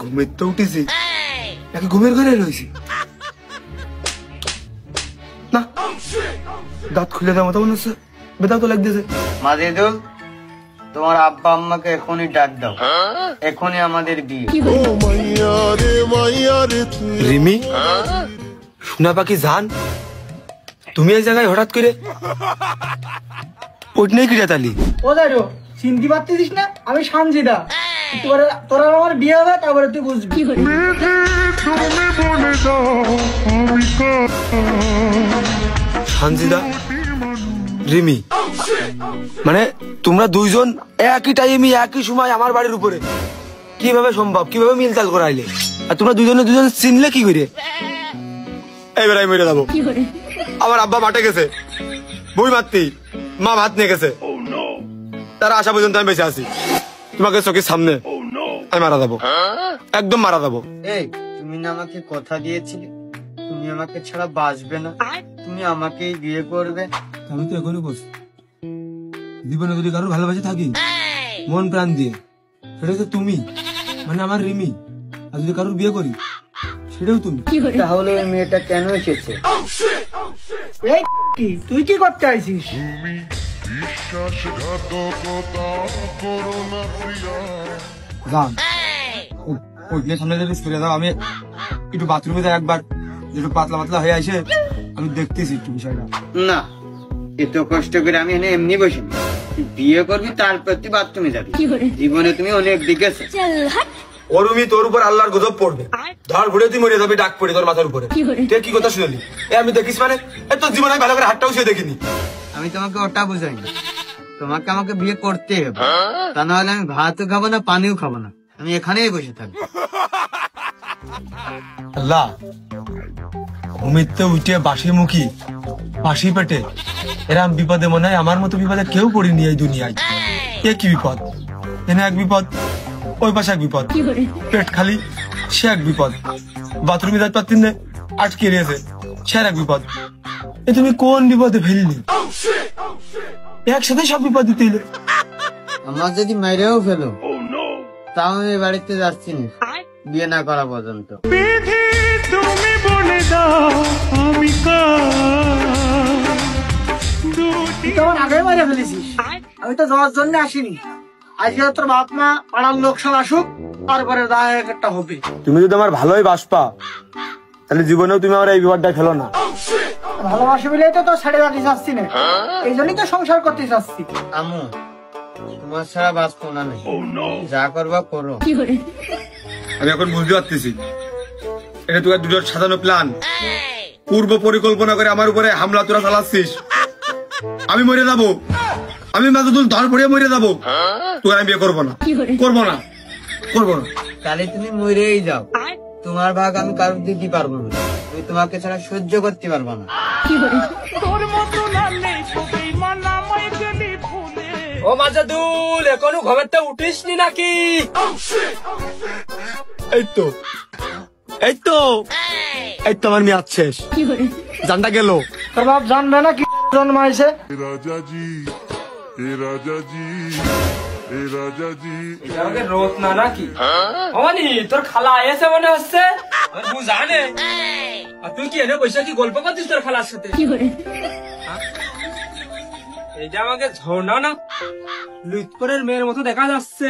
ঘুমের তো উঠেছি নাকি ঘুমের ঘরে রয়েছি না, দাঁত খুলে দেওয়া মতো মনে হচ্ছে, বেদাও তো লাগতেছে। মাজিদুল, তোমার আব্বা আম্মাকে এখনই ডাক দাও, এখনই আমাদের বিয়ে। রিমি, সোনা পাখি জান, তুমি এই জায়গায় হঠাৎ করে ওঠ নেই কি তালি? ও দাঁড়ো, চিনতে পারতেছিস না? আমি সানজিদা। তোরা আমার বিয়ে হবে, তারপরে তুই বুঝবি। সানজিদা, রিমি, মানে তোমরা দুইজন একই টাইমে একই সময় আমার বাড়ির উপরে, কিভাবে সম্ভব? কিভাবে মিলতাল করাইলে? আর তোমরা দুজনে দুজন চিনলে কি করে? এইবার আমি মেরে যাবো। আমার আব্বা মাঠে গেছে বই মারতে, মা ভাত নিয়ে গেছে, তারা আসা পর্যন্ত আমি বেঁচে আছি। তোমাকে চোখের সামনে আমি মারা যাবো, একদম মারা যাবো। এই, তুমি না আমাকে কথা দিয়েছিলে তুমি আমাকে ছাড়া বাঁচবে না, তুমি আমাকেই বিয়ে করবে। আমি তো এখনই বলছি, জীবনে যদি কারোর ভালোবাসে থাকি মন প্রাণ দিয়ে, সেটা হচ্ছে তুমি, মানে আমার রিমি। আর যদি কারোর বিয়ে করি সেটাও তুমি। তাহলে ওই মেয়েটা কেন এসেছে? তুই কি করতে আইছিস? সামনে দাও, আমি একটু বাথরুমে যাই একবার, একটু পাতলা পাতলা হয়ে আসে, আমি দেখতেছি একটু বিষয়টা। না, এত কষ্ট করে আমি এমনি বসে বিয়ে করবি, তারপর তুই বাথরুমে যাবি। জীবনে তুমি অনেক দেখেছো। ওরুমি, তোর উপর আল্লাহর গজব পড়বে, ধর ঘুরে তুই মরে যাবি, ডাক পড়ে তোর মাথার উপরে। তুই কি কথা শুনলি? আমি দেখিস মানে তোর জীবনে ভালো করে হাতটাও সে দেখিনি। আমি তোমাকে ওটা বুঝাই না, তোমাকে আমাকে বিয়ে করতে হবে, তা নাহলে আমি ভাতও খাবো না, পানিও খাবো না, আমি এখানেই বসে থাকবো। আল্লাহ, ঘুমিতে উঠে বাসি মুখী বাসি পেটে এরম বিপদে মনে হয় আমার মতো বিপদে কেউ পড়িনি এই দুনিয়ায়। এ কি বিপদ? এনে এক বিপদ, ওই পাশে এক বিপদ, পেট খালি সে এক বিপদ, বাথরুমে যাতে পারতেন না আটকে রয়েছে সে এক বিপদ। এ তুমি কোন বিপদে ফেললি? একসাথে সব বিপদ দিতে এলো। আমার যদি মেরেও ফেলো তাও আমি বাড়িতে যাচ্ছি না, বিয়ে না করা পর্যন্ত। তুমি বলে দাও আমি তুই কেমন আগে মারে ফেলেছিস? আমি তো যাওয়ার জন্য আসিনি, আজকে তোর বাপ মা পাড়ার লোক সব আসুক, তারপরে একটা হবে। তুমি যদি আমার ভালোই বাসপা, তাহলে জীবনেও তুমি আমার এই বিপদটা ফেলো না। ভালোবাসি বলেই তো তোর ছেড়ে যাতে চাচ্ছি না, এই জন্যই তো সংসার করতে চাচ্ছি। আমু, তোমার ছাড়া বাঁচবো না, যা করবা করো। আমি এখন বুঝতে পারতেছি, এটা তোর দুটোর সাজানো প্ল্যান, পূর্ব পরিকল্পনা করে আমার উপরে হামলা তোরা চালাচ্ছিস। আমি মরে যাবো, আমি মাদুল ধর পড়ে মরে যাবো, তোর আমি বিয়ে করবো না, করবো না, করবো না। তাহলে তুমি মরেই যাও, তোমার ভাগ আমি কারোর দিতে পারবো না, আমি তোমাকে ছাড়া সহ্য করতে পারবো না। ও মাজাদুল, এখনো ঘুমেতে উঠিসনি নাকি? এই তো এই তো এই তো আমার মেয়াদ শেষ, জানটা গেল। তোর বাপ জানবে না কি জন্মাইছে? রোদ না নাকি? অমানি, তোর খালা এসে মনে হচ্ছে, জানে। আর তুই কি এনে বসে কি গল্প করছিস তোর খালার সাথে? এইটা আমাকে ঝর্ণা না লুৎপরের মেয়ের মতো দেখা যাচ্ছে।